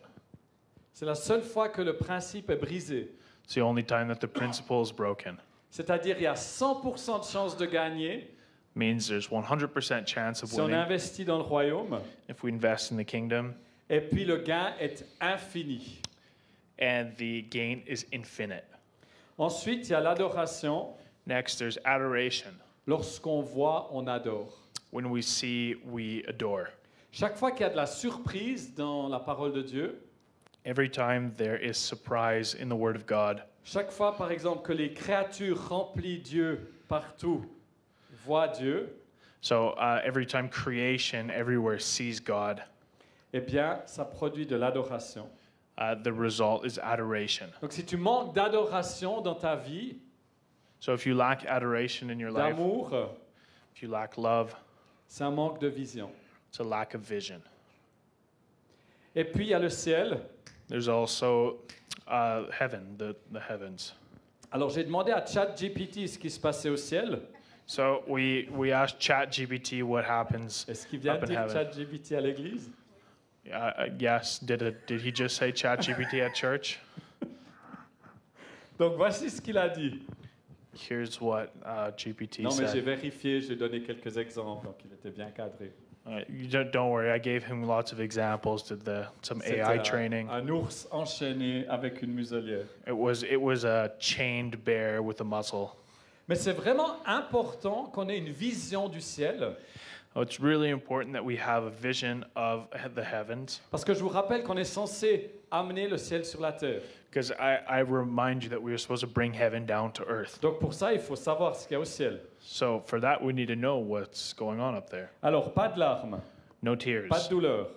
C'est la seule fois que le principe est brisé. It's the only time that the principle is broken. C'est-à-dire, il y a 100% de chance de gagner Means there's 100% chance of si on winning investit dans le royaume, if we invest in the kingdom, et puis le gain est infini. and the gain is infinite. Ensuite, il y a l'adoration. Next, there's adoration. Lorsqu'on voit, on adore. When we see, we adore. Chaque fois qu'il y a de la surprise dans la parole de Dieu, Every time there is surprise in the Word of God, chaque fois, par exemple, que les créatures remplies Dieu partout voient Dieu, so every time creation everywhere sees God, eh bien, ça produit de l'adoration. the result is adoration. Donc, si tu manques d'adoration dans ta vie, So if you lack adoration in your life, d'amour, if you lack love, c'est un manque de vision. it's a lack of vision. Et puis, il y a le ciel. There's also heaven, the heavens. Alors, j'ai demandé à ChatGPT ce qui se passait au ciel. So we asked ChatGPT what happens Est-ce qu'il vient up de in dire heaven. ChatGPT à l'église? Yes, did he just say ChatGPT at church? Donc, voici ce qu'il a dit. Here's what GPT Non, mais j'ai said. vérifié, j'ai donné quelques exemples, donc il était bien cadré. You don't worry, I gave him lots of examples, did some C'était AI training. un ours enchaîné avec une muselière. It was a chained bear with a muzzle. Mais c'est vraiment important qu'on ait une vision du ciel, Oh, it's really important that we have a vision of the heavens, parce que je vous rappelle qu'on est censé amener le ciel sur la terre. because I remind you that we are supposed to bring heaven down to earth. Donc pour ça, il faut savoir ce qu'il y a au ciel. So for that, we need to know what's going on up there. Alors, pas de larmes, No tears, pas de douleur,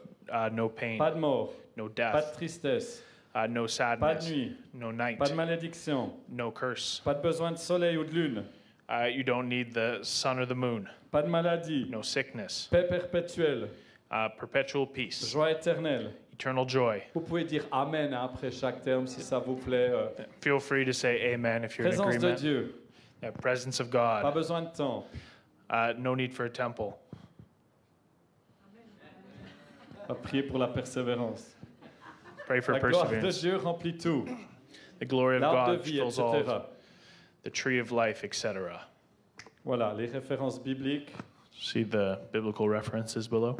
no pain, pas de mort, no pas de death, tristesse, no pas de sadness, nuit, no night, pas de malédiction, no curse. pas de besoin de soleil ou de lune, You don't need the sun or the moon, pas de maladie, no sickness, paix perpétuelle, perpetual peace, joie éternelle. eternal joy. Vous pouvez dire Amen après chaque terme si ça vous plaît. Feel free to say amen if you're in Présence de agreement. Dieu, Presence of pas God, besoin de temps. no need for a temple. À prier pour la persévérance. Pray for La gloire de perseverance. Dieu remplit tout. The glory of L'arbre de God vie, fills all, etc. the tree of life, etc. Voilà, les références bibliques. See the biblical references below.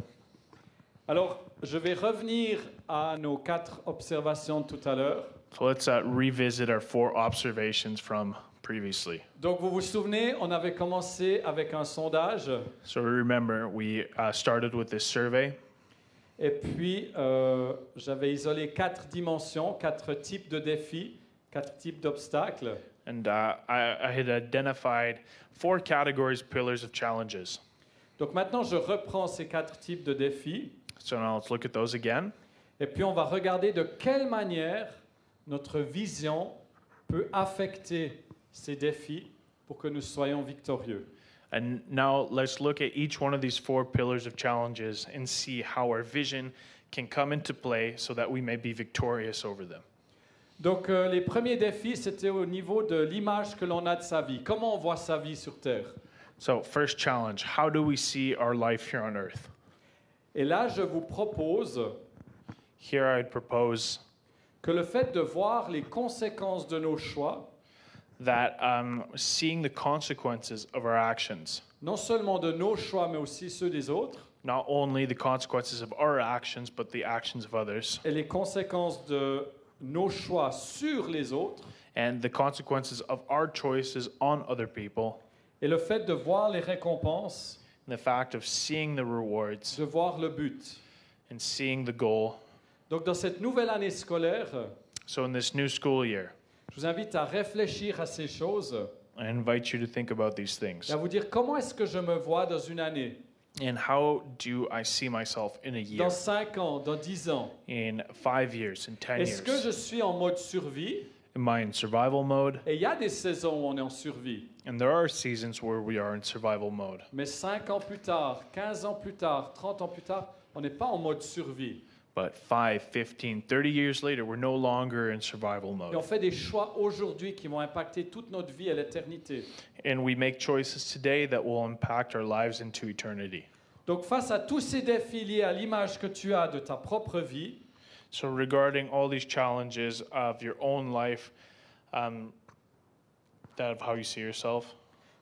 Alors, je vais revenir à nos 4 observations de tout à l'heure. So let's revisit our 4 observations from previously. Donc, vous vous souvenez, on avait commencé avec un sondage. So remember, we started with this survey, Et puis, j'avais isolé 4 dimensions, 4 types de défis, 4 types d'obstacles. and I had identified 4 categories, pillars of challenges. Donc maintenant, je reprends ces 4 types de défis. So now let's look at those again. Et puis, on va regarder de quelle manière notre vision peut affecter ces défis pour que nous soyons victorieux. And now let's look at each one of these 4 pillars of challenges and see how our vision can come into play so that we may be victorious over them. Donc, les premiers défis, c'était au niveau de l'image que l'on a de sa vie. Comment on voit sa vie sur Terre? So first challenge, how do we see our life here on earth? Et là, je vous propose Here I'd propose que le fait de voir les conséquences de nos choix, that seeing the consequences of our actions, non seulement de nos choix, mais aussi ceux des autres, not only the consequences of our actions, but the actions of others, et les conséquences de nos choix sur les autres, and the consequences of our choices on other people, et le fait de voir les récompenses, and the fact of seeing the rewards de voir le but. and seeing the goal. Donc dans cette nouvelle année scolaire, So in this new school year, je vous invite à réfléchir à ces choses I invite you to think about these et things. à vous dire comment est-ce que je me vois dans une année, And how do I see myself in a year, dans 5 ans, dans 10 ans. in 5 years, in 10 Est-ce que years? je suis en mode survie? Am I in survival mode? Et il y a des saisons où on est en survie. And there are seasons where we are in survival mode. Mais 5 ans plus tard, 15 ans plus tard, 30 ans plus tard, on n'est pas en mode survie. But 5, 15, 30 years later, we're no longer in survival Et on mode. fait des choix aujourd'hui qui vont impacter toute notre vie à l'éternité. And we make choices today that will impact our lives into eternity. Donc face à tous ces défis liés à l'image que tu as de ta propre vie, So regarding all these challenges of your own life, that of how you see yourself,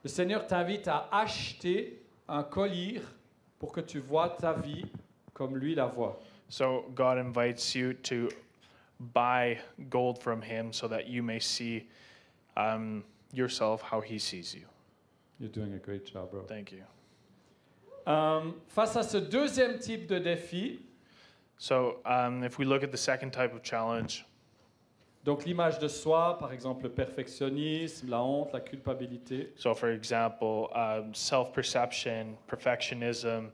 le Seigneur t'invite à acheter un collier pour que tu vois ta vie comme lui la voit. so God invites you to buy gold from Him so that you may see yourself how He sees you. You're doing a great job, bro. Thank you. Face à ce deuxième type de défi, So if we look at the second type of challenge, donc l'image de soi, par exemple le perfectionnisme, la honte, la culpabilité, so for example, self-perception, perfectionism,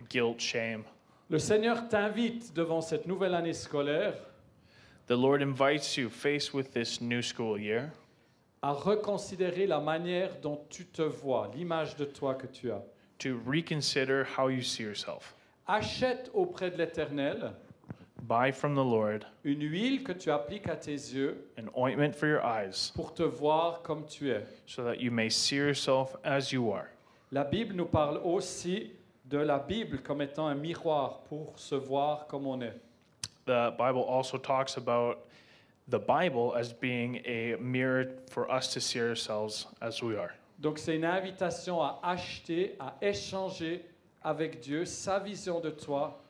guilt, shame, le Seigneur t'invite devant cette nouvelle année scolaire the Lord invites you, faced with this new school year, à reconsidérer la manière dont tu te vois, l'image de toi que tu as. to reconsider how you see yourself. Achète auprès de l'Éternel Buy from the Lord une huile que tu appliques à tes yeux an ointment for your eyes pour te voir comme tu es. so that you may see yourself as you are. La Bible nous parle aussi de la Bible comme étant un miroir pour se voir comme on est. The Bible also talks about the Bible as being a mirror for us to see ourselves as we are. Donc c'est une invitation à acheter, à échanger avec Dieu sa vision de toi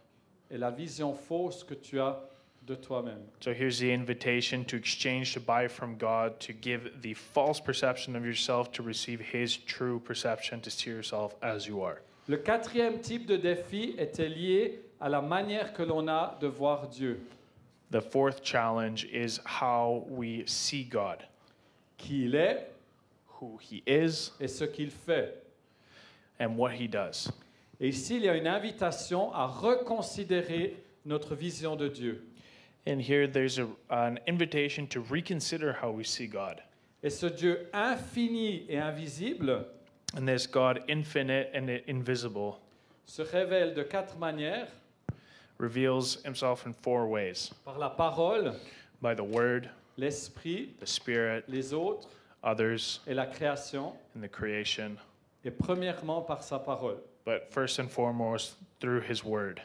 et la vision fausse que tu as de toi-même. So here's the invitation to exchange, to buy from God, to give the false perception of yourself, to receive His true perception, to see yourself as you are. Le quatrième type de défi était lié à la manière que l'on a de voir Dieu, The fourth challenge is how we see God, qui il est who He is, et ce qu'il fait. and what He does. Et ici, il y a une invitation à reconsidérer notre vision de Dieu. And here there's an invitation to reconsider how we see God. Et ce Dieu infini et invisible And this God, infinite and invisible, se révèle de 4 manières, reveals Himself in 4 ways: par la parole, by the Word, l'esprit, the Spirit, les autres others, et la création, and the creation. et premièrement par sa parole. But first and foremost, through His Word.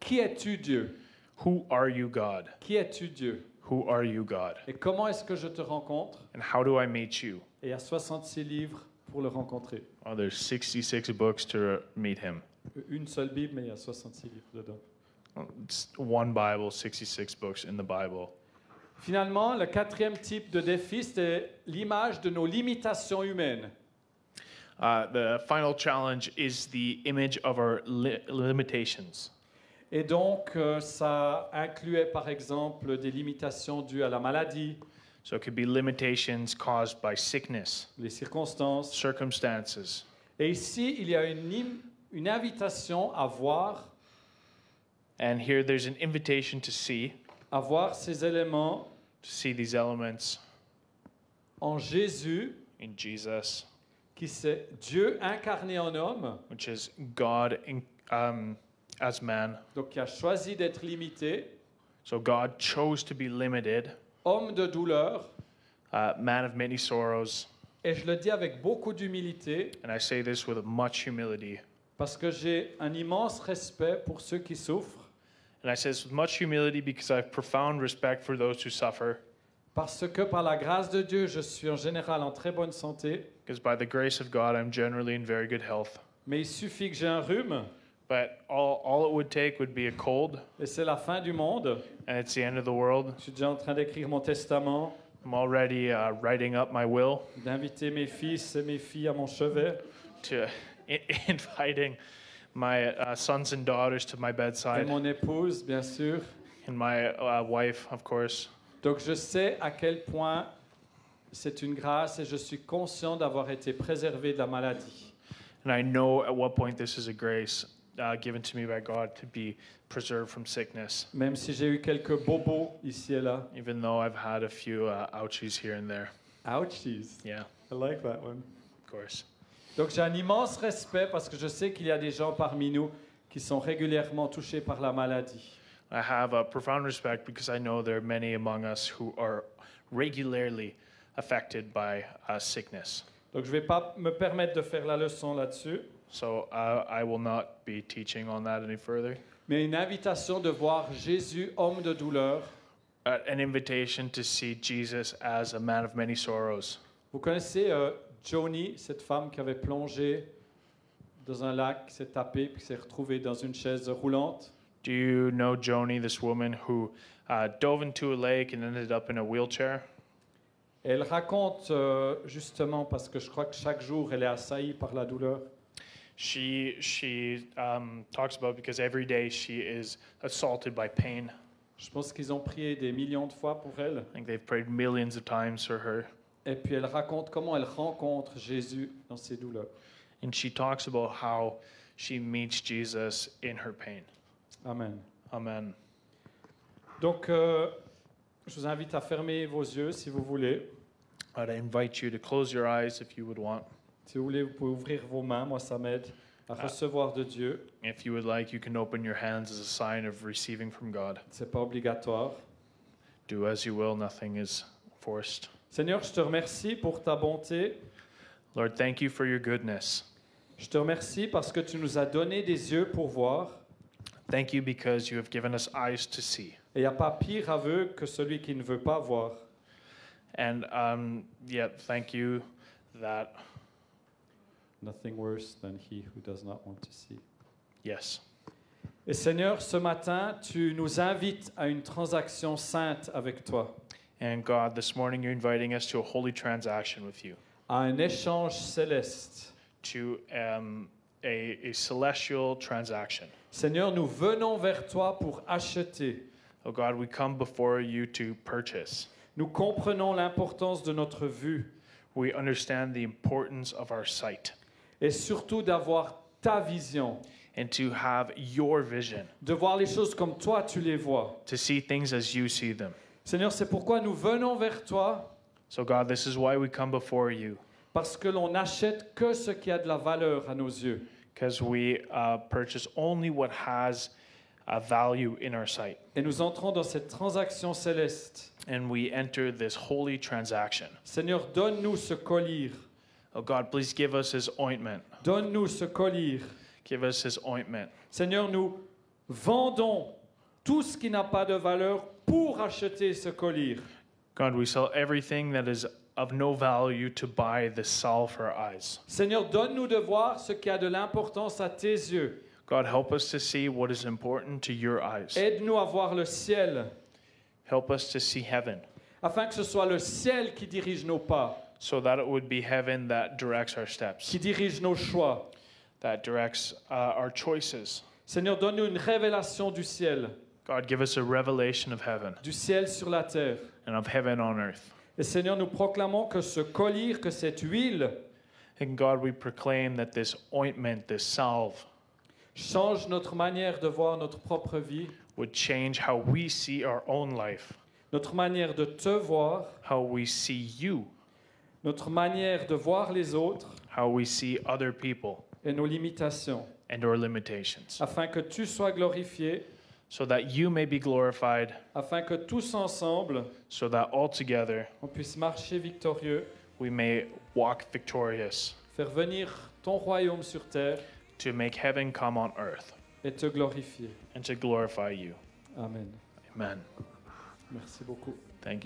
Qui es-tu Dieu? Who are you, God? Qui es-tu Dieu? Who are you, God? Et comment est-ce que je te rencontre? And how do I meet you? Et il y a 66 livres pour le rencontrer. Oh, there's 66 books to meet Him. Une seule Bible, mais il y a 66 livres dedans. It's one Bible, 66 books in the Bible. Finalement, le quatrième type de défi, c'est l'image de nos limitations humaines. The final challenge is the image of our limitations. Et donc, ça incluait par exemple des limitations dues à la maladie, So it could be limitations caused by sickness, les circonstances. circumstances. Et ici, il y a une invitation à voir And here there's an invitation to see ces éléments these elements en Jésus, in Jesus, qui c'est Dieu incarné en homme, which is God as man. donc qui a choisi d'être limité, So God chose to be limited, homme de douleur, man of many sorrows. et je le dis avec beaucoup d'humilité, And I say this with much humility. parce que j'ai un immense respect pour ceux qui souffrent, And I say this with much humility because I have profound respect for those who suffer. parce que par la grâce de Dieu, je suis en général en très bonne santé, Because by the grace of God, I'm generally in very good health. mais il suffit que j'ai un rhume, But all it would take would be a cold, et c'est la fin du monde. and it's the end of the world. Je suis déjà en train d'écrire mon testament. I'm already writing up my will d'inviter mes fils et mes filles à mon chevet to inviting my sons and daughters to my et bedside, mon épouse, bien sûr. and my wife, of course. Donc je sais à quel point c'est une grâce et je suis conscient d'avoir été préservé de la maladie. And I know at what point this is a grace given to me by God to be preserved from sickness, Même si j'ai eu quelques bobos ici et là. even though I've had a few ouchies here and there. Ouchies. Yeah, I like that one. of course. Donc j'ai un immense respect parce que je sais qu'il y a des gens parmi nous qui sont régulièrement touchés par la maladie. I have a profound respect because I know there are many among us who are regularly affected by sickness. Donc je ne vais pas me permettre de faire la leçon là-dessus, So I will not be teaching on that any further. mais une invitation de voir Jésus, homme de douleur. An invitation to see Jesus as a man of many sorrows. Vous connaissez Joni, cette femme qui avait plongé dans un lac, qui s'est tapée, puis qui s'est retrouvée dans une chaise roulante? Do you know Joni, this woman who dove into a lake and ended up in a wheelchair? Elle raconte justement, parce que je crois que chaque jour, elle est assaillie par la douleur. She talks about because every day she is assaulted by pain. Je pense qu'ils ont prié des millions de fois pour elle. I think they've prayed millions of times for her. Et puis elle raconte comment elle rencontre Jésus dans ses douleurs. And she talks about how she meets Jesus in her pain. Amen. Amen. Donc, je vous invite à fermer vos yeux si vous voulez. I'd invite you to close your eyes if you would want. Si vous voulez, vous pouvez ouvrir vos mains. Moi, ça m'aide à recevoir de Dieu. If you would like, you can open your hands as a sign of receiving from God. C'est pas obligatoire. Do as you will, nothing is forced. Seigneur, je te remercie pour ta bonté. Lord, thank you for your goodness. Je te remercie parce que tu nous as donné des yeux pour voir. Thank you because you have given us eyes to see. Et il n'y a pas pire aveugle que celui qui ne veut pas voir. And yet, thank you that, Nothing worse than he who does not want to see. yes. Et Seigneur, ce matin, tu nous invites à une transaction sainte avec toi, And God, this morning you're inviting us to a holy transaction with you, à un échange céleste. to a celestial transaction. Seigneur, nous venons vers toi pour acheter. Oh God, we come before you to purchase. Nous comprenons l'importance de notre vue We understand the importance of our sight et surtout d'avoir ta vision, and to have your vision, de voir les choses comme toi tu les vois. to see things as you see them. Seigneur, c'est pourquoi nous venons vers toi, So God, this is why we come before you, parce que l'on n'achète que ce qui a de la valeur à nos yeux. because we purchase only what has a value in our sight. Et nous entrons dans cette transaction céleste. And we enter this holy transaction. Seigneur, donne-nous ce collier. Oh God, please give us his ointment. Donne-nous ce collier. Give us his ointment. Seigneur, nous vendons tout ce qui n'a pas de valeur pour acheter ce collier. God, we sell everything that is of no value to buy the salve for our eyes. Seigneur, donne-nous de voir ce qui a de l'importance à tes yeux. God, help us to see what is important to your eyes. Aide-nous à voir le ciel, Help us to see heaven, afin que ce soit le ciel qui dirige nos pas, so that it would be heaven that directs our steps, qui dirige nos choix. that directs our choices. Seigneur, donne-nous une révélation du ciel, God, give us a revelation of heaven du ciel sur la terre. and of heaven on earth. Et Seigneur, nous proclamons que ce collier, que cette huile, And God, we proclaim that this ointment, this salve, change notre manière de voir notre propre vie, would change how we see our own life, notre manière de te voir, how we see you, notre manière de voir les autres how we see other people, et nos limitations, and our limitations, afin que tu sois glorifié, so that you may be glorified, afin que tous ensemble, so that all together on puisse marcher victorieux, we may walk victorious, faire venir ton royaume sur terre to make heaven come on earth, et te glorifier. and to glorify you. Amen. Amen. Merci beaucoup. Thank you.